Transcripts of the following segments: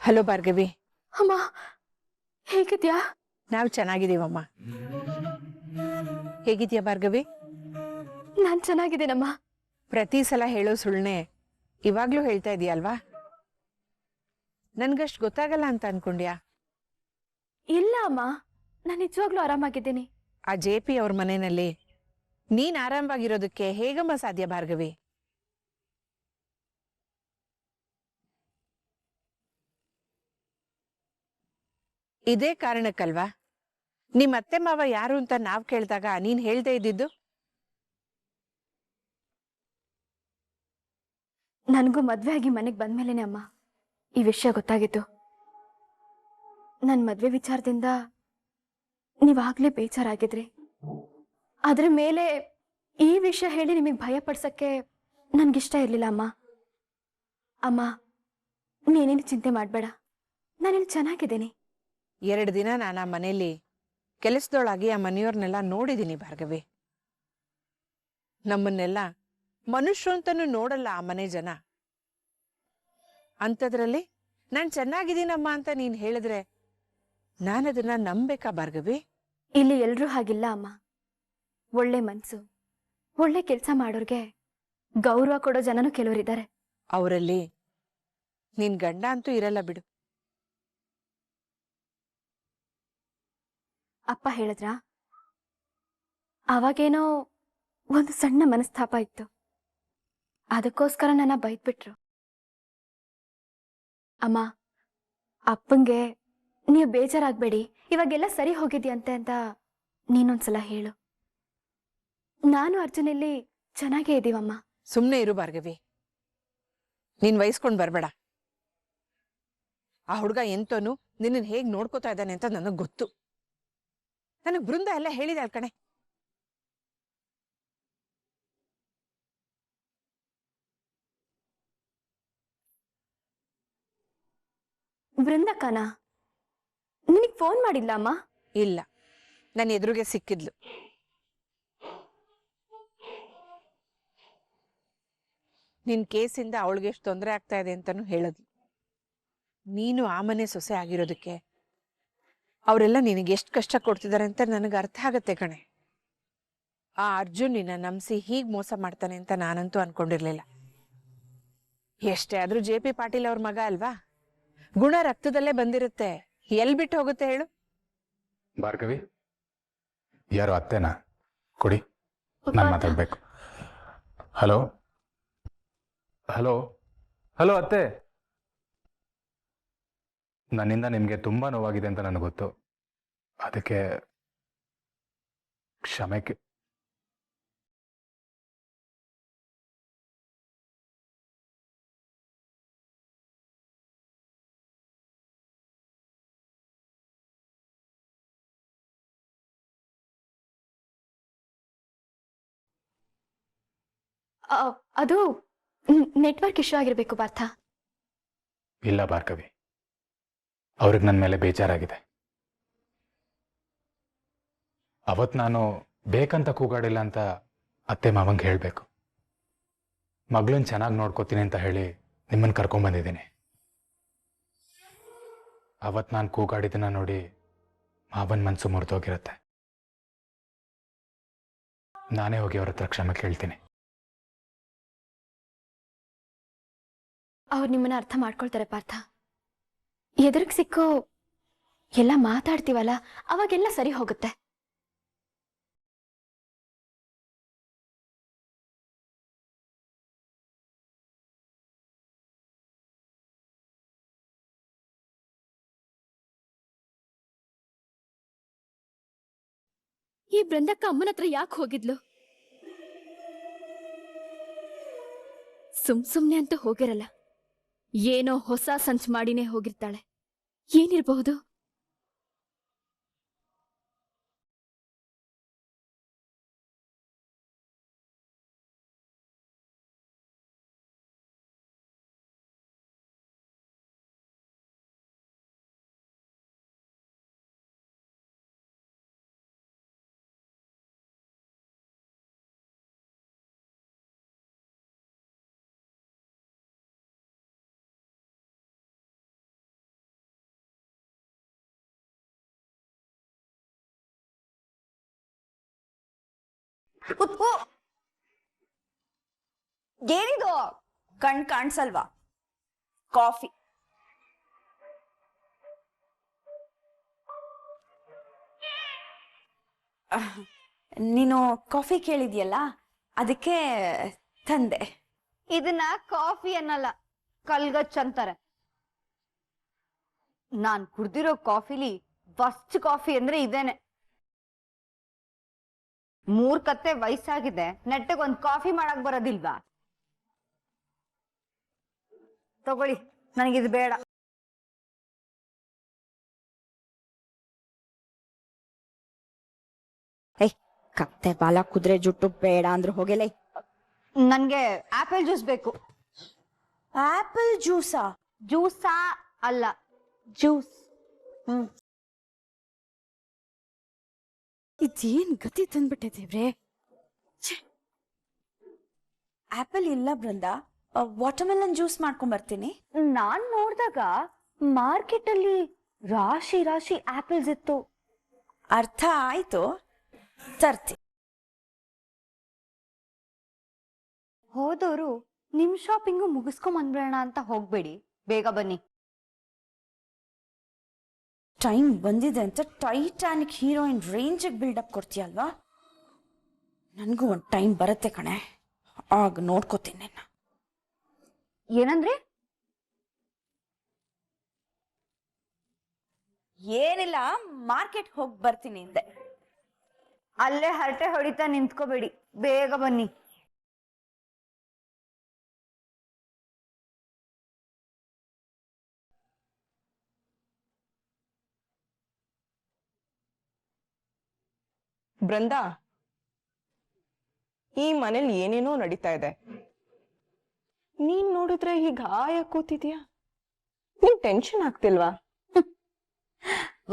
Hello Bhargavi. ಅಮ್ಮ ಹೇಗಿದ್ಯಾ? ನಾವು ಚೆನ್ನಾಗಿದ್ದೀವಮ್ಮ. ಹೇಗಿದ್ಯಾ ಭಾರ್ಗವಿ? ನಾನ್ ಚೆನ್ನಾಗಿದ್ದೀನಮ್ಮ. ಪ್ರತಿ ಸಲ ಹೇಳೋ ಸುಳ್ನೆ ಇವಾಗ್ಲೂ ಹೇಳ್ತಾ ಇದೀಯಲ್ವಾ? ನನ್ಗಷ್ಟು ಗೊತ್ತಾಗಲ್ಲ ಅಂತ ಅನ್ಕೊಂಡ್ಯಾ? ಇಲ್ಲ ಅಮ್ಮ, ನಾನು ನಿಜವಾಗ್ಲೂ ಆರಾಮಾಗಿದ್ದೀನಿ. ಆ JP ಅವ್ರ ಮನೆಯಲ್ಲಿ ನೀನ್ ಆರಾಮವಾಗಿರೋದಕ್ಕೆ ಹೇಗಮ್ಮ ಸಾಧ್ಯ ಭಾರ್ಗವಿ? ಇದೇ ಕಾರಣಕ್ಕಲ್ವಾ ನಿಮ್ ಅತ್ತೆ ಮಾವ ಯಾರು ಅಂತ ನಾವ್ ಕೇಳಿದಾಗ ನೀನ್ ಹೇಳ್ದೇ ಇದ್ದಿದ್ದು? ನನಗೂ ಮದ್ವೆ ಆಗಿ ಮನೆಗೆ ಬಂದ್ಮೇಲೆನೆ ಅಮ್ಮ ಈ ವಿಷಯ ಗೊತ್ತಾಗಿತ್ತು. ನನ್ನ ಮದ್ವೆ ವಿಚಾರದಿಂದ ನೀವಾಗ್ಲೇ ಬೇಜಾರಾಗಿದ್ರಿ. ಅದ್ರ ಮೇಲೆ ಈ ವಿಷಯ ಹೇಳಿ ನಿಮಗೆ ಭಯ ಪಡ್ಸಕ್ಕೆ ನನ್ಗಿಷ್ಟ ಇರ್ಲಿಲ್ಲ ಅಮ್ಮ. ಅಮ್ಮ ನೀನೇನು ಚಿಂತೆ ಮಾಡಬೇಡ, ನಾನಿಲ್ಲಿ ಚೆನ್ನಾಗಿದ್ದೀನಿ. 2 ದಿನ ನಾನು ಆ ಮನೆಯಲ್ಲಿ ಕೆಲಸದೊಳಾಗಿ ಆ ಮನೆಯವ್ರನ್ನೆಲ್ಲ ನೋಡಿದ್ದೀನಿ ಭಾರ್ಗವಿ. ನಮ್ಮನ್ನೆಲ್ಲ ಮನುಷ್ಯರು ಅಂತಾನು ನೋಡಲ್ಲ ಆ ಮನೆ ಜನ. ಅಂಥದ್ರಲ್ಲಿ ನಾನು ಚೆನ್ನಾಗಿದ್ದೀನಮ್ಮ ಅಂತ ನೀನ್ ಹೇಳಿದ್ರೆ ನಾನದನ್ನ ನಂಬೇಕಾ ಭಾರ್ಗವಿ? ಇಲ್ಲಿ ಎಲ್ರೂ ಹಾಗಿಲ್ಲ ಅಮ್ಮ. ಒಳ್ಳೆ ಮನ್ಸು, ಒಳ್ಳೆ ಕೆಲಸ ಮಾಡೋರ್ಗೆ ಗೌರವ ಕೊಡೋ ಜನನು ಕೆಲವರಿದ್ದಾರೆ. ಅವರಲ್ಲಿ ನಿನ್ ಗಂಡ ಅಂತೂ ಇರಲ್ಲ ಬಿಡು. ಅಪ್ಪ ಹೇಳಿದ್ರ? ಅವಾಗೇನೋ ಒಂದು ಸಣ್ಣ ಮನಸ್ತಾಪ ಇತ್ತು, ಅದಕ್ಕೋಸ್ಕರ ನನ್ನ ಬೈದ್ಬಿಟ್ರು. ಅಮ್ಮ, ಅಪ್ಪಂಗೆ ನೀವು ಬೇಜಾರಾಗ್ಬೇಡಿ, ಇವಾಗೆಲ್ಲ ಸರಿ ಹೋಗಿದ್ಯಂತೆ ಅಂತ ನೀನೊಂದ್ಸಲ ಹೇಳು. ನಾನು ಅರ್ಜುನ್ ಇಲ್ಲಿ ಚೆನ್ನಾಗೇ ಇದ್ದೀವಮ್ಮ. ಸುಮ್ನೆ ಇರು ಭಾರ್ಗವಿ, ನೀನ್ ವಹಿಸ್ಕೊಂಡ್ ಬರ್ಬೇಡ. ಆ ಹುಡುಗ ಎಂತೋನು ನಿನ್ನ ಹೇಗ್ ನೋಡ್ಕೋತಾ ಇದ್ದಾನೆ ಅಂತ ನನಗ್ ಗೊತ್ತು. ನನಗ್ ಬೃಂದ ಎಲ್ಲ ಹೇಳಿದೆ ಕಣೆ. ಬೃಂದಕ್ಕನ ನಿನಗೆ ಫೋನ್ ಮಾಡಿಲ್ಲ ಅಮ್ಮ? ಇಲ್ಲ, ನನ್ನ ಎದುರಿಗೆ ಸಿಕ್ಕಿದ್ಲು. ನಿನ್ ಕೇಸಿಂದ ಅವಳಿಗೆ ಎಷ್ಟು ತೊಂದರೆ ಆಗ್ತಾ ಇದೆ ಅಂತಾನು ಹೇಳಿದ್ಲು. ನೀನು ಆ ಮನೆ ಸೊಸೆ ಆಗಿರೋದಕ್ಕೆ ಅವರೆಲ್ಲ ನಿನಗೆ ಎಷ್ಟು ಕಷ್ಟ ಕೊಡ್ತಿದ್ದಾರೆ ಅಂತ ನನಗೆ ಅರ್ಥ ಆಗತ್ತೆ ಕಣೆ. ಆ ಅರ್ಜುನ್ ನಿನ್ನ ನಂಬಿಸಿ ಹೀಗ್ ಮೋಸ ಮಾಡ್ತಾನೆ ಅಂತ ನಾನಂತೂ ಅನ್ಕೊಂಡಿರ್ಲಿಲ್ಲ. ಎಷ್ಟೇ ಆದ್ರೂ JP ಪಾಟೀಲ್ ಅವ್ರ ಮಗ ಅಲ್ವಾ, ಗುಣ ರಕ್ತದಲ್ಲೇ ಬಂದಿರುತ್ತೆ, ಎಲ್ ಬಿಟ್ಟು ಹೋಗುತ್ತೆ ಹೇಳು? ಭಾರ್ಗವಿ, ಯಾರು ಅತ್ತೆನಾ? ಕೊಡಿ, ನಾನು ಮಾತಾಡ್ಬೇಕು. ಹಲೋ ಹಲೋ ಹಲೋ ಅತ್ತೆ, ನನ್ನಿಂದ ನಿಮಗೆ ತುಂಬಾ ನೋವಾಗಿದೆ ಅಂತ ನನಗೆ ಗೊತ್ತು. ಅದಕ್ಕೆ ಕ್ಷಮೆ ಅದು ನೆಟ್ವರ್ಕ್ ಇಶ್ಯೂ ಆಗಿರ್ಬೇಕು ಪಾರ್ಥ. ಇಲ್ಲ ಭಾರ್ಗವಿ, ಅವ್ರಿಗೆ ನನ್ನ ಮೇಲೆ ಬೇಜಾರಾಗಿದೆ. ಅವತ್ತು ನಾನು ಬೇಕಂತ ಕೂಗಾಡಿಲ್ಲ ಅಂತ ಅತ್ತೆ ಮಾವಂಗೆ ಹೇಳಬೇಕು. ಮಗಳನ್ನ ಚೆನ್ನಾಗಿ ನೋಡ್ಕೋತೀನಿ ಅಂತ ಹೇಳಿ ನಿಮ್ಮನ್ನು ಕರ್ಕೊಂಡ್ಬಂದಿದ್ದೀನಿ. ಅವತ್ತು ನಾನು ಕೂಗಾಡಿದ್ದನ್ನ ನೋಡಿ ಮಾವನ ಮನಸ್ಸು ಮುರಿದೋಗಿರುತ್ತೆ. ನಾನೇ ಹೋಗಿ ಅವ್ರ ಹತ್ರ ಕ್ಷಮೆ ಕೇಳ್ತೀನಿ. ಅವ್ರು ನಿಮ್ಮನ್ನ ಅರ್ಥ ಮಾಡ್ಕೊಳ್ತಾರೆ ಪಾರ್ಥ. ಎದುರಿಗೆ ಸಿಕ್ಕೋ ಎಲ್ಲ ಮಾತಾಡ್ತೀವಲ್ಲ, ಅವಾಗೆಲ್ಲ ಸರಿ ಹೋಗುತ್ತೆ. ಈ ಬೃಂದಕ್ಕ ಅಮ್ಮನ ಹತ್ರ ಯಾಕೆ ಹೋಗಿದ್ಲು? ಸುಮ್ನೆ ಅಂತೂ ಹೋಗಿರಲ್ಲ, ಏನೋ ಹೊಸ ಸಂಚು ಮಾಡಿನೇ ಹೋಗಿರ್ತಾಳೆ. ಏನಿರಬಹುದು? ಉತ್ಪು ಏನಿದು ಕಣ್ ಕಾಣಿಸಲ್ವಾ ಕಾಫಿ ನೀನು ಕಾಫಿ ಕೇಳಿದ್ಯಲ್ಲ ಅದಕ್ಕೆ ತಂದೆ. ಇದನ್ನ ಕಾಫಿ ಅನ್ನಲ್ಲ, ಕಲ್ಗಚ್ ಅಂತಾರೆ. ನಾನ್ ಕುಡ್ದಿರೋ ಕಾಫಿಲಿ ಫಸ್ಟ್ ಕಾಫಿ ಅಂದ್ರೆ ಇದೇನೆ. ಮೂರ್ಖತ್ತೆ ವಯಸ್ಸಾಗಿದೆ, ನೆಟ್ಟಗ್ ಒಂದ್ ಕಾಫಿ ಮಾಡಕ್ ಬರೋದಿಲ್ವಾ? ತಗೊಳ್ಳಿ, ನನಗಿದು ಬೇಡ. ಏಯ್ ಕತ್ತೆ ಬಾಲ ಕುದುರೆ ಜುಟ್ಟು ಬೇಡ ಅಂದ್ರೆ ಹೋಗಲೇ. ನನ್ಗೆ ಆಪಲ್ ಜ್ಯೂಸ್ ಬೇಕು. ಆಪಲ್ ಜ್ಯೂಸಾ? ಜ್ಯೂಸಾ ಅಲ್ಲ, ಜ್ಯೂಸ್. ಇದೇನ್ ಗತಿ ತಂದ್ಬಿಟ್ಟೆ ದೇವ್ರೆ. ಆಪಲ್ ಇಲ್ಲ ಬೃಂದ, ವಾಟರ್ಮೆಲನ್ ಜ್ಯೂಸ್ ಮಾಡ್ಕೊಂಡ್ ಬರ್ತೀನಿ. ನಾನ್ ನೋಡ್ದಾಗ ಮಾರ್ಕೆಟ್ ಅಲ್ಲಿ ರಾಶಿ ರಾಶಿ ಆಪಲ್ಸ್ ಇತ್ತು. ಅರ್ಥ ಆಯ್ತು, ತರ್ತಿ. ಹೋದವರು ನಿಮ್ ಶಾಪಿಂಗು ಮುಗಿಸ್ಕೊಂಡ್ ಬಂದ್ಬಿಡೋಣ ಅಂತ ಹೋಗ್ಬೇಡಿ, ಬೇಗ ಬನ್ನಿ. ಟೈಮ್ ಬಂದಿದೆ ಅಂತ ಟೈಟಾನಿಕ್ ಹೀರೋಯಿನ್ ರೇಂಜಿಗೆ ಬಿಲ್ಡಪ್ ಕೊಡ್ತೀಯಲ್ವಾ? ನನ್ಗೂ ಒಂದು ಟೈಮ್ ಬರುತ್ತೆ ಕಣೆ, ಆಗ ನೋಡ್ಕೋತೀನಿ ನಿನ್ನ. ಏನಂದ್ರೆ? ಏನಿಲ್ಲ, ಮಾರ್ಕೆಟ್ ಹೋಗಿ ಬರ್ತೀನಿ ಹಿಂದೆ. ಅಲ್ಲೇ ಹರಟೆ ಹೊಡಿತಾ ನಿಂತ್ಕೋಬೇಡಿ, ಬೇಗ ಬನ್ನಿ. ಬೃಂದಾ, ಈ ಮನೇಲಿ ಏನೇನೋ ನಡೀತಾ ಇದೆ. ನೀನ್ ನೋಡಿದ್ರೆ ಹೀಗ ಆಯ ಕೂತಿದ್ಯಾ? ನೀನ್ ಟೆನ್ಷನ್ ಆಗ್ತಿಲ್ವಾ?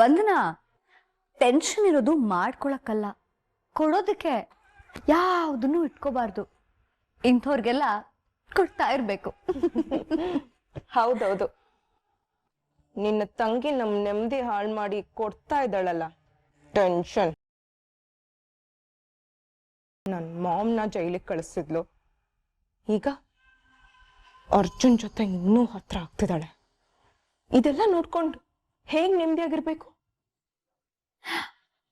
ವಂದನಾ, ಟೆನ್ಷನ್ ಇರೋದು ಮಾಡ್ಕೊಳಕ್ಕಲ್ಲ, ಕೊಡೋದಕ್ಕೆ. ಯಾವುದನ್ನು ಇಟ್ಕೋಬಾರ್ದು, ಇಂಥವ್ರಿಗೆಲ್ಲ ಕೊಡ್ತಾ ಇರ್ಬೇಕು. ಹೌದೌದು, ನಿನ್ನ ತಂಗಿ ನಮ್ ನೆಮ್ಮದಿ ಹಾಳು ಮಾಡಿ ಕೊಡ್ತಾ ಇದ್ದಾಳಲ್ಲ, ಟೆನ್ಷನ್. ನನ್ ಮಾಮ್ನ ಜೈಲಿಗೆ ಕಳಿಸಿದ್ಲು, ಈಗ ಅರ್ಜುನ್ ಜೊತೆ ಇನ್ನೂ ಹತ್ರ ಆಗ್ತಿದ್ದಾಳೆ. ಇದೆಲ್ಲ ನೋಡ್ಕೊಂಡು ಹೇಗ್ ನೆಮ್ಮದಿಯಾಗಿರ್ಬೇಕು?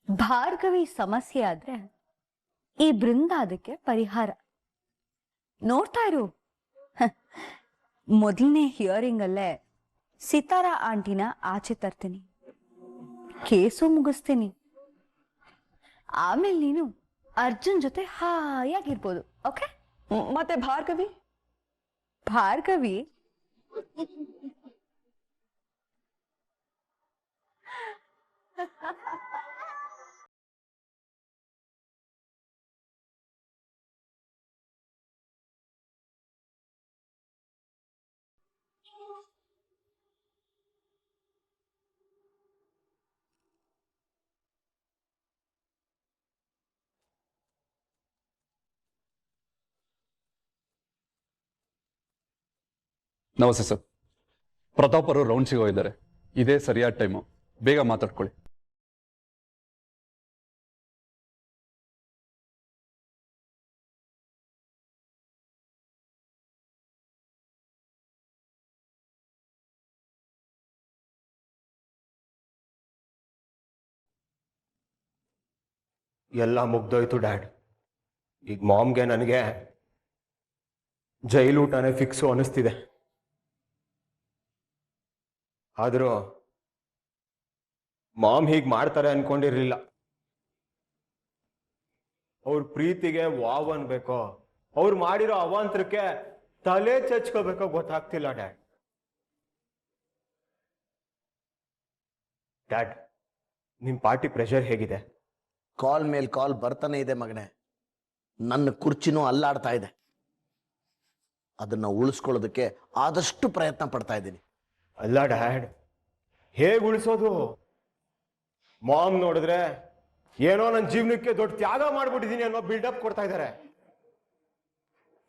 ಭಾರ್ಗವಿ ಸಮಸ್ಯೆ ಆದ್ರೆ ಈ ಬೃಂದ ಅದಕ್ಕೆ ಪರಿಹಾರ. ನೋಡ್ತಾ ಇರು, ಮೊದಲನೇ ಹಿಯರಿಂಗ್ ಅಲ್ಲೇ ಸಿತಾರಾ ಆಂಟಿನ ಆಚೆ ತರ್ತೀನಿ, ಕೇಸು ಮುಗಿಸ್ತೀನಿ. ಆಮೇಲೆ ನೀನು ಅರ್ಜುನ್ ಜೊತೆ ಹಾಯಾಗಿರ್ಬೋದು. ಓಕೆ? ಮತ್ತೆ ಭಾರ್ಗವಿ? ಭಾರ್ಗವಿ ನಮಸ್ತೆ ಸರ್. ಪ್ರತಾಪ್ ಅವರು ರೌಂಡ್ಸಿಗೆ ಹೋಗಿದ್ದಾರೆ. ಇದೇ ಸರಿಯಾದ ಟೈಮು, ಬೇಗ ಮಾತಾಡ್ಕೊಳ್ಳಿ. ಎಲ್ಲ ಮುಗ್ದೋಯ್ತು ಡ್ಯಾಡ್. ಈಗ ಮಾಮ್ಗೆ ನನಗೆ ಜೈಲೂಟನೇ ಫಿಕ್ಸು ಅನ್ನಿಸ್ತಿದೆ. ಆದರೂ ಮಾಮ್ ಹೀಗೆ ಮಾಡ್ತಾರೆ ಅನ್ಕೊಂಡಿರ್ಲಿಲ್ಲ. ಅವ್ರ ಪ್ರೀತಿಗೆ ವಾವ್ ಅನ್ಬೇಕೋ, ಅವ್ರು ಮಾಡಿರೋ ಅವಾಂತರಕ್ಕೆ ತಲೆ ಚಚ್ಕೋಬೇಕೋ ಗೊತ್ತಾಗ್ತಿಲ್ಲ ಡ್ಯಾಡ್. ಡ್ಯಾಡ್, ನಿಮ್ ಪಾರ್ಟಿ ಪ್ರೆಷರ್ ಹೇಗಿದೆ? ಕಾಲ್ ಮೇಲ್ ಕಾಲ್ ಬರ್ತಾನೆ ಇದೆ ಮಗನೇ. ನನ್ನ ಕುರ್ಚಿನೂ ಅಲ್ಲಾಡ್ತಾ ಇದೆ. ಅದನ್ನ ಉಳಿಸ್ಕೊಳ್ಳೋದಕ್ಕೆ ಆದಷ್ಟು ಪ್ರಯತ್ನ ಪಡ್ತಾ ಇದ್ದೀನಿ. ಅಲ್ಲ ಡ್ಯಾಡ್, ಹೇಗೆ ಉಳಿಸೋದು? ಮಾಮ್ ನೋಡಿದ್ರೆ ಏನೋ ನನ್ನ ಜೀವನಕ್ಕೆ ದೊಡ್ಡ ತ್ಯಾಗ ಮಾಡ್ಬಿಟ್ಟಿದ್ದೀನಿ ಅನ್ನೋ ಬಿಲ್ಡಪ್ ಕೊಡ್ತಾ ಇದ್ದಾರೆ.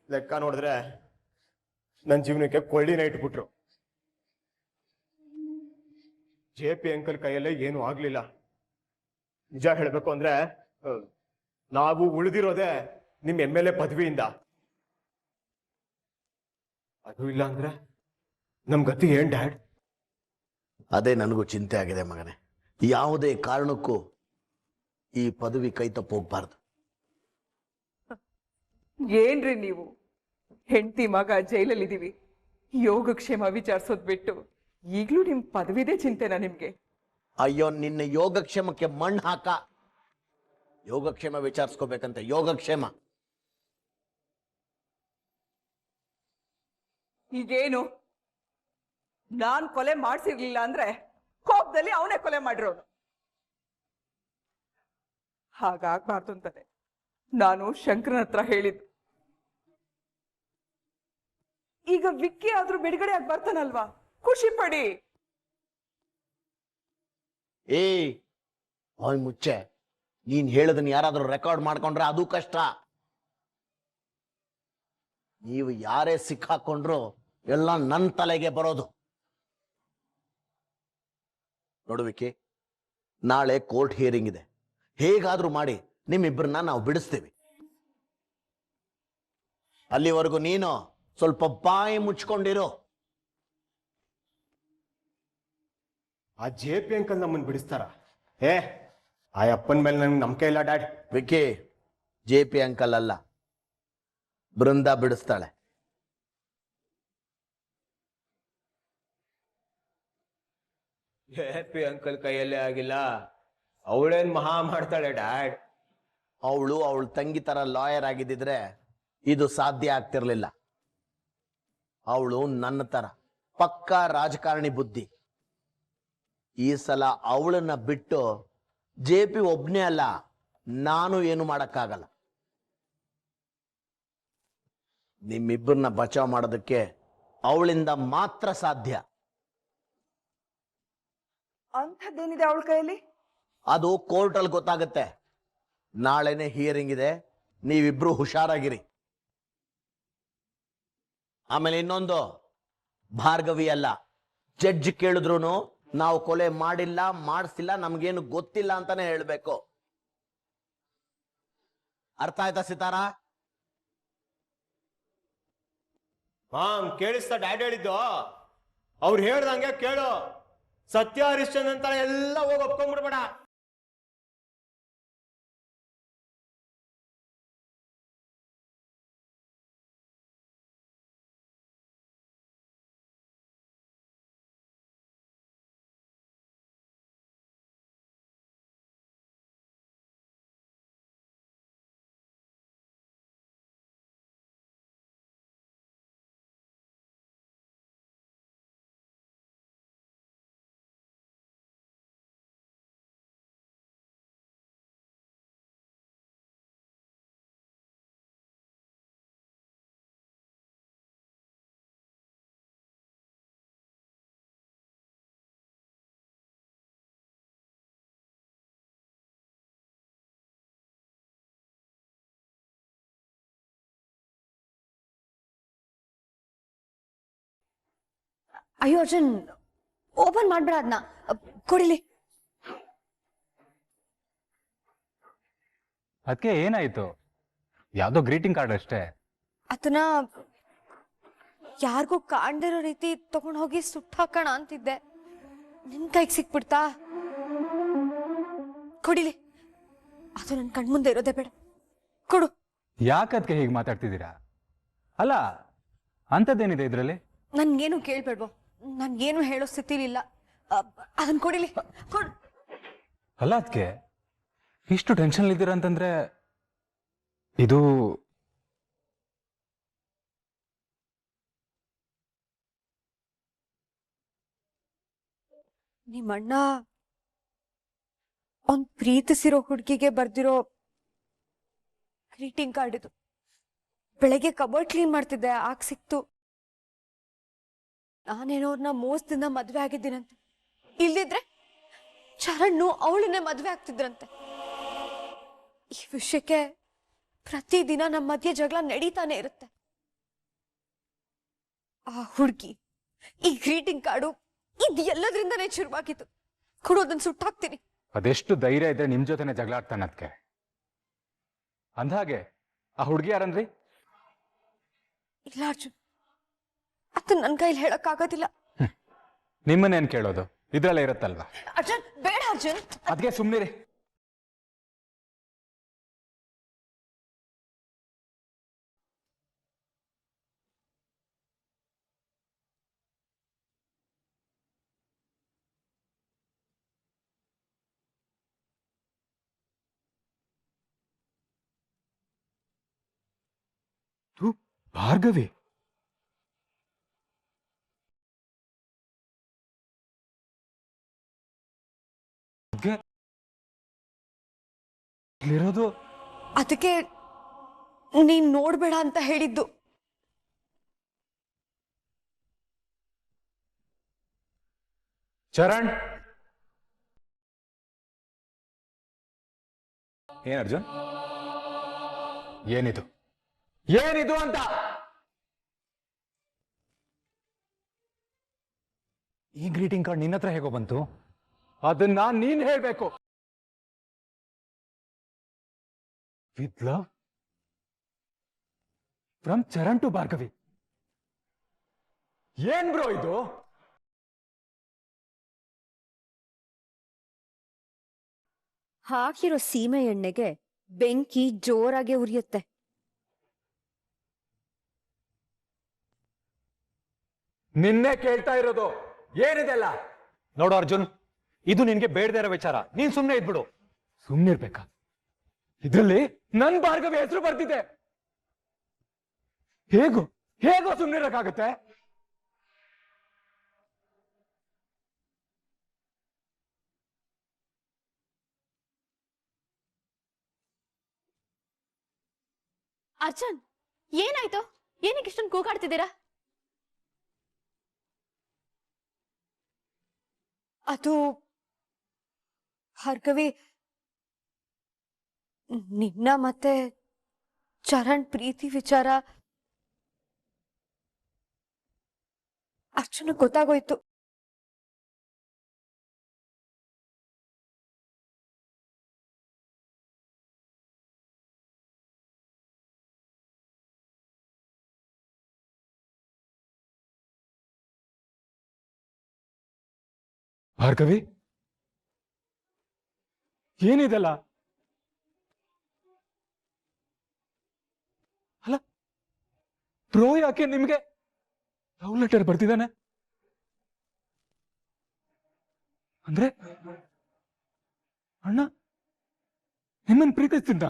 ಲೆಕ್ಕ ನೋಡಿದ್ರೆ ನನ್ನ ಜೀವನಕ್ಕೆ ಕೊಳ್ಳಿನ ಇಟ್ಬಿಟ್ರು. JP ಅಂಕಲ್ ಕೈಯಲ್ಲೇ ಏನು ಆಗ್ಲಿಲ್ಲ. ನಿಜ ಹೇಳ್ಬೇಕು ಅಂದ್ರೆ ನಾವು ಉಳಿದಿರೋದೇ ನಿಮ್ MLA ಪದವಿಯಿಂದ. ಅದು ಇಲ್ಲ ಅಂದ್ರೆ ನಮ್ ಗತಿ ಏನ್ ಡ್ಯಾಡ್? ಅದೇ ನನಗೂ ಚಿಂತೆ ಆಗಿದೆ ಮಗನೇ. ಯಾವುದೇ ಕಾರಣಕ್ಕೂ ಈ ಪದವಿ ಕೈ ತಪ್ಪೋಗ್ಬಾರ್ದು. ಏನ್ರಿ ನೀವು ಹೆಂಡತಿ ಮಗ ಜೈಲಲ್ಲಿದ್ದೀವಿ, ಯೋಗಕ್ಷೇಮ ವಿಚಾರಿಸೋದ್ ಬಿಟ್ಟು ಈಗ್ಲೂ ನಿಮ್ ಪದವಿದೇ ಚಿಂತೆನಾ ನಿಮ್ಗೆ? ಅಯ್ಯೋ, ನಿನ್ನ ಯೋಗಕ್ಷೇಮಕ್ಕೆ ಮಣ್ಣು ಹಾಕ. ಯೋಗಕ್ಷೇಮ ವಿಚಾರಿಸ್ಕೋಬೇಕಂತೆ, ಯೋಗಕ್ಷೇಮ. ಈಗೇನು ನಾನ್ ಕೊಲೆ ಮಾಡ್ಸಿರ್ಲಿಲ್ಲ ಅಂದ್ರೆ ಕೋಪದಲ್ಲಿ ಅವನೇ ಕೊಲೆ ಮಾಡಿರೋನು. ಹಾಗಾಗ್ಬಾರ್ದು ಅಂತಾನೆ ನಾನು ಶಂಕರನ ಹತ್ರ ಹೇಳಿದ್ದು. ಈಗ ವಿಕ್ಕಿ ಆದ್ರೂ ಬಿಡುಗಡೆ ಆಗಿ ಬರ್ತಾನಲ್ವಾ, ಖುಷಿ ಪಡಿ. ಓಯ್ ಮುಚ್ಚೆ, ನೀನ್ ಹೇಳದನ್ನ ಯಾರಾದ್ರೂ ರೆಕಾರ್ಡ್ ಮಾಡ್ಕೊಂಡ್ರೆ ಅದು ಕಷ್ಟ. ನೀವು ಯಾರೇ ಸಿಕ್ಕಾಕೊಂಡ್ರು ಎಲ್ಲ ನನ್ನ ತಲೆಗೆ ಬರೋದು. ನೋಡುವಿಕೆ, ನಾಳೆ ಕೋರ್ಟ್ ಹಿಯರಿಂಗ್ ಇದೆ. ಹೇಗಾದ್ರೂ ಮಾಡಿ ನಿಮ್ಮಿಬ್ಬರನ್ನ ನಾವು ಬಿಡಿಸ್ತೀವಿ. ಅಲ್ಲಿವರೆಗೂ ನೀನು ಸ್ವಲ್ಪ ಬಾಯಿ ಮುಚ್ಕೊಂಡಿರು. ಆ JP ಅಂಕಲ್ ನಮ್ಮನ್ನು ಬಿಡಿಸ್ತಾರ? ಆ ಅಪ್ಪನ ಮೇಲೆ ನಂಗೆ ನಂಬಿಕೆ ಇಲ್ಲ ಡ್ಯಾಡ್. ವಿಕಿ, JP ಅಂಕಲ್ ಅಲ್ಲ, ಬೃಂದ ಬಿಡಿಸ್ತಾಳೆ. JP ಅಂಕಲ್ ಕೈಯಲ್ಲೇ ಆಗಿಲ್ಲ, ಅವಳೇನ್ ಮಹಾ ಮಾಡ್ತಾಳೆ ಡ್ಯಾಡ್. ಅವಳು ಅವಳ ತಂಗಿ ತರ ಲಾಯರ್ ಆಗಿದ್ದಿದ್ರೆ ಇದು ಸಾಧ್ಯ ಆಗ್ತಿರ್ಲಿಲ್ಲ. ಅವಳು ನನ್ನ ತರ ಪಕ್ಕಾ ರಾಜಕಾರಣಿ ಬುದ್ಧಿ. ಈ ಸಲ ಅವಳನ್ನ ಬಿಟ್ಟು JP ಒಬ್ನೇ ಅಲ್ಲ, ನಾನು ಏನು ಮಾಡಕ್ಕಾಗಲ್ಲ. ನಿಮ್ಮಿಬ್ಬರನ್ನ ಬಚಾವ್ ಮಾಡೋದಕ್ಕೆ ಅವಳಿಂದ ಮಾತ್ರ ಸಾಧ್ಯ. ಅಂಥದ್ದೇನಿದೆ ಅವಳ ಕೈಯಲ್ಲಿ? ಅದು ಕೋರ್ಟಲ್ಲಿ ಗೊತ್ತಾಗುತ್ತೆ. ನಾಳೆನೆ ಹಿಯರಿಂಗ್ ಇದೆ, ನೀವಿಬ್ರು ಹುಷಾರಾಗಿರಿ. ಆಮೇಲೆ ಇನ್ನೊಂದು, ಭಾರ್ಗವಿ ಅಲ್ಲ, ಜಡ್ಜ್ ಕೇಳಿದ್ರು ನಾವು ಕೊಲೆ ಮಾಡಿಲ್ಲ, ಮಾಡಿಸಿಲ್ಲ, ನಮ್ಗೇನು ಗೊತ್ತಿಲ್ಲ ಅಂತಾನೆ ಹೇಳ್ಬೇಕು. ಅರ್ಥ ಆಯ್ತಾ ಸಿತಾರಾ? ಕೇಳಿಸ್ತಾ ಡ್ಯಾಡ್ ಹೇಳಿದ್ದು? ಅವ್ರು ಹೇಳ್ದಂಗೆ ಕೇಳು. ಸತ್ಯ ಹರಿಶ್ಚಂದ್ರ ಅಂತ ಎಲ್ಲ ಹೋಗಿ ಒಪ್ಕೊಂಡ್ಬಿಡ್ಬೇಡ. ಅಯ್ಯೋ ಅರ್ಜುನ್, ಓಪನ್ ಮಾಡ್ಬೇಡ ಅದನ್ನ, ಕೊಡಿಲಿ. ಅದಕ್ಕೆ ಏನಾಯ್ತು? ಯಾವ್ದೋ ಗ್ರೀಟಿಂಗ್ ಕಾರ್ಡ್ ಅಷ್ಟೇ. ಅದನ್ನ ಯಾರಿಗೂ ಕಾಣ್ದಿರೋ ರೀತಿ ತಗೊಂಡ್ ಹೋಗಿ ಸುಟ್ಟಾಕೋಣ ಅಂತಿದ್ದೆ, ನಿನ್ ಕೈಗೆ ಸಿಕ್ಬಿಡ್ತಾ? ಕೊಡಿಲಿ, ಅದು ನನ್ ಕಣ್ಮುಂದೆ ಇರೋದೇ ಬೇಡ, ಕೊಡು. ಯಾಕದ್ಕೆ ಹೀಗೆ ಮಾತಾಡ್ತಿದ್ದೀರಾ? ಅಲ್ಲ, ಅಂಥದ್ದೇನಿದೆ ಇದ್ರಲ್ಲಿ? ನನ್ಗೇನು ಕೇಳ್ಬೇಡ್ವೋ, ನನ್ಗೇನು ಹೇಳೋ ಸ್ಥಿತಿಲಿಲ್ಲ, ಅದನ್ನ ಕೊಡಿಲಿ, ಕೊಡು. ಅಲ್ಲ, ಅದಕ್ಕೆ ಇಷ್ಟು ಟೆನ್ಷನ್ ಇದ್ದೀರಾ ಅಂತಂದ್ರೆ ಇದು ನಿಮ್ಮಣ್ಣ ಅವ್ನ್ ಪ್ರೀತಿಸಿರೋ ಹುಡುಗಿಗೆ ಬರ್ದಿರೋ ಗ್ರೀಟಿಂಗ್ ಕಾರ್ಡ್ ಇದು. ಬೆಳಗ್ಗೆ ಕಬೋರ್ಡ್ ಕ್ಲೀನ್ ಮಾಡ್ತಿದ್ದೆ, ಆಗ ಸಿಕ್ತು. ನಾನೇನೋ ಅವ್ರನ್ನ ಮೋಸದಿಂದ ಮದ್ವೆ ಆಗಿದ್ದೀನಂತೆ, ಇಲ್ದಿದ್ರೆ ಚರಣ್ಣು ಅವಳನ್ನೇ ಮದ್ವೆ ಆಗ್ತಿದ್ರಂತೆ. ಈ ವಿಷಯಕ್ಕೆ ಪ್ರತಿದಿನ ನಮ್ಮ ಮಧ್ಯೆ ಜಗಳ ನಡೀತಾನೆ ಇರುತ್ತೆ. ಆ ಹುಡುಗಿ, ಈ ಗ್ರೀಟಿಂಗ್ ಕಾರ್ಡು, ಇದು ಎಲ್ಲದ್ರಿಂದನೇ ಶುರುವಾಗಿತ್ತು. ಕೊಡೋದನ್ನ ಸುಟ್ಟಾಕ್ತೀನಿ. ಅದೆಷ್ಟು ಧೈರ್ಯ ಇದ್ರೆ ನಿಮ್ ಜೊತೆನೆ ಜಗಳ ಆಡ್ತಾನೆ ಅದಕ್ಕೆ. ಅಂದ್ಹಾಗೆ ಆ ಹುಡುಗಿ ಯಾರನ್ರಿ? ಇಲ್ಲ ಅರ್ಜುನ್, ಅದು ನನ್ನ ಕೈಲಿ ಹೇಳಕ್ಕಾಗೋದಿಲ್ಲ. ನಿಮ್ಮನ್ನೇನ್ ಕೇಳೋದು, ಇದ್ರಲ್ಲೇ ಇರುತ್ತಲ್ವಾ. ಅರ್ಜುನ್ ಬೇಡ ಅರ್ಜುನ್. ಅದಕ್ಕೆ ಸುಮ್ನಿರಿ. ಭಾರ್ಗವಿ, ಇಲ್ಲಿರೋದು ಅದಕ್ಕೆ ನೀನ್ ನೋಡ್ಬೇಡ ಅಂತ ಹೇಳಿದ್ದು. ಚರಣ್, ಏನ್ ಅರ್ಜುನ್, ಏನಿದು ಏನಿದು ಅಂತ? ಈ ಗ್ರೀಟಿಂಗ್ ಕಾರ್ಡ್ ನಿನ್ನ ಹತ್ರ ಹೇಗೋ ಬಂತು? ಅದನ್ನ ನೀನ್ ಹೇಳ್ಬೇಕು. With love from Charan to Bhargavi. ಏನ್ ಬ್ರೋ ಇದು? ಹಾಕಿರೋ ಸೀಮೆ ಎಣ್ಣೆಗೆ ಬೆಂಕಿ ಜೋರಾಗಿ ಉರಿಯುತ್ತೆ. ನಿನ್ನೆ ಕೇಳ್ತಾ ಇರೋದು ಏನಿದೆಲ್ಲ? ನೋಡು ಅರ್ಜುನ್, ಇದು ನಿನ್ಗೆ ಬೇಡದೇ ಇರೋ ವಿಚಾರ. ನೀನ್ ಸುಮ್ನೆ ಇದ್ಬಿಡು. ಸುಮ್ನಿರ್ಬೇಕಾ? ಇದ್ರಲ್ಲಿ ನನ್ ಭಾರ್ಗವಿ ಹೆಸರು ಬರ್ತಿದೆ. ಹೇಗೋ ಹೇಗೋ ಸುಮ್ನಿರಕ್ಕಾಗತ್ತೆ? ಅರ್ಜುನ್ ಏನಾಯ್ತು? ಏನಕ್ಕೆ ಇಷ್ಟೊಂದು ಕೂಗಾಡ್ತಿದ್ದೀರಾ? ಅದು ಭಾರ್ಗವಿ, ನಿನ್ನ ಮತ್ತೆ ಚರಣ್ ಪ್ರೀತಿ ವಿಚಾರ ಅರ್ಜುನ್ ಗೊತ್ತಾಗೋಯ್ತು. ಭಾರ್ಗವಿ, ಏನಿದೆಲ್ಲ? ಅಲ್ಲ, ಬ್ರೋ ಯಾಕೆ ನಿಮ್ಗೆ ಲವ್ ಲೆಟರ್ ಬರ್ತಿದ್ದಾನೆ? ಅಂದ್ರೆ ಅಣ್ಣ ನಿಮ್ಮನ್ ಪ್ರೀತಿಸ್ತಿದ್ದ?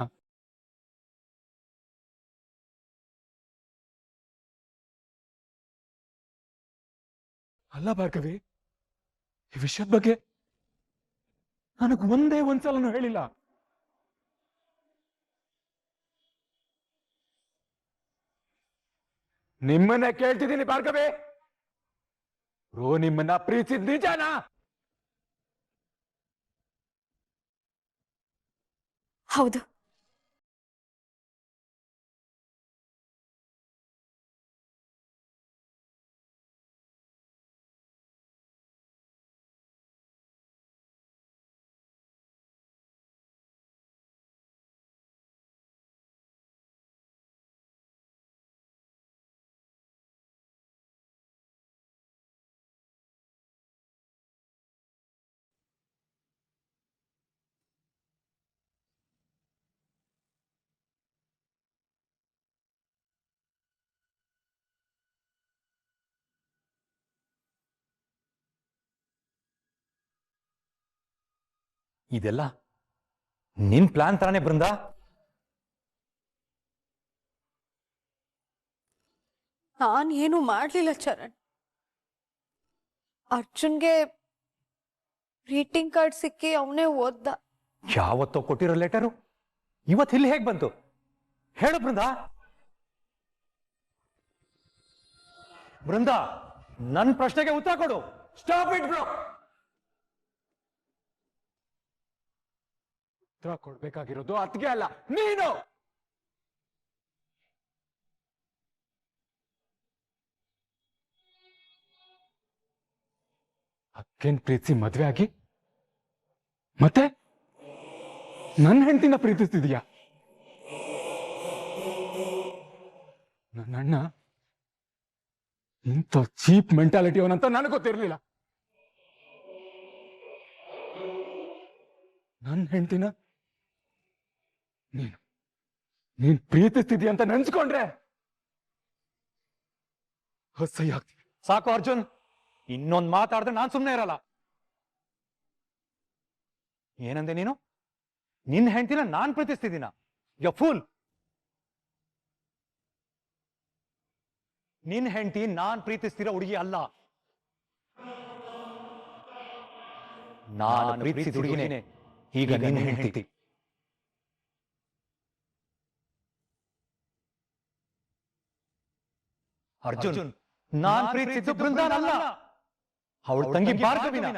ಅಲ್ಲ ಭಾರ್ಗವಿ, ಈ ವಿಷಯದ ಬಗ್ಗೆ ನನಗ್ ಒಂದೇ ಒಂದ್ಸಲನೂ ಹೇಳಿಲ್ಲ. ನಿಮ್ಮನ್ನ ಕೇಳ್ತಿದ್ದೀನಿ ಭಾರ್ಗವಿ, ರೋ ನಿಮ್ಮನ್ನ ಪ್ರೀತಿಸಿದ್ ನಿಜಾನಾ? ಹೌದು. ಇದೆಲ್ಲ ನಿನ್ ಪ್ಲಾನ್ ತರಾನೇ ಬೃಂದ. ನಾನೇನು ಮಾಡ್ಲಿಲ್ಲ ಚರಣ್. ಅರ್ಜುನ್ಗೆ ಗ್ರೀಟಿಂಗ್ ಕಾರ್ಡ್ ಸಿಕ್ಕಿ ಅವನೇ ಓದ್ದ. ಯಾವತ್ತೋ ಕೊಟ್ಟಿರೋ ಲೆಟರು ಇವತ್ತು ಇಲ್ಲಿ ಹೇಗ್ ಬಂತು ಹೇಳು ಬೃಂದ. ಬೃಂದ, ನನ್ನ ಪ್ರಶ್ನೆಗೆ ಉತ್ತರ ಕೊಡು. Stop it bro. ಉತ್ತರ ಕೊಡ್ಬೇಕಾಗಿರೋದು ಅತ್ಗೆ ಅಲ್ಲ, ನೀನು. ಅಕ್ಕೇನ್ ಪ್ರೀತಿಸಿ ಮದ್ವೆ ಆಗಿ ಮತ್ತೆ ನನ್ನ ಹೆಂಡತಿನ ಪ್ರೀತಿಸ್ತಿದೀಯಾ? ನನ್ನ ಅಣ್ಣ ಇಂಥ ಚೀಪ್ ಮೆಂಟಾಲಿಟಿ ಅವನಂತ ನನಗೆ ಗೊತ್ತಿರಲಿಲ್ಲ. ನನ್ನ ಹೆಂಡತಿನ ನೀನ್ ಪ್ರೀತಿಸ್ತಿದ್ಯ ಅಂತ ನೆನ್ಸ್ಕೊಂಡ್ರೆ ಅಸಹ್ಯ ಆಗ್ತಿದೆ. ಸಾಕು ಅರ್ಜುನ್, ಇನ್ನೊಂದು ಮಾತಾಡಿದ್ರೆ ನಾನ್ ಸುಮ್ಮನೆ ಇರಲ್ಲ. ಏನಂದೆ ನೀನು? ನಿನ್ನ ಹೆಂಡತಿನ ನಾನ್ ಪ್ರೀತಿಸ್ತಿದ್ದೀನ? You pool. ನಿನ್ ಹೆಂಡತಿ ನಾನ್ ಪ್ರೀತಿಸ್ತಿರೋ ಹುಡುಗಿ ಅಲ್ಲ. ನಾನು ಪ್ರೀತಿಸಿದ ಹುಡುಗಿನೇ ಈಗ ನಿನ್ನ ಹೆಂಡತಿ. ಅರ್ಜುನ್, ನಾನ್ ಪ್ರೀತಿಸಿದ್ದು ಬೃಂದಾನ್ ಅಲ್ಲ, ಅವಳ ತಂಗಿ ಭಾರ್ಗವಿನ.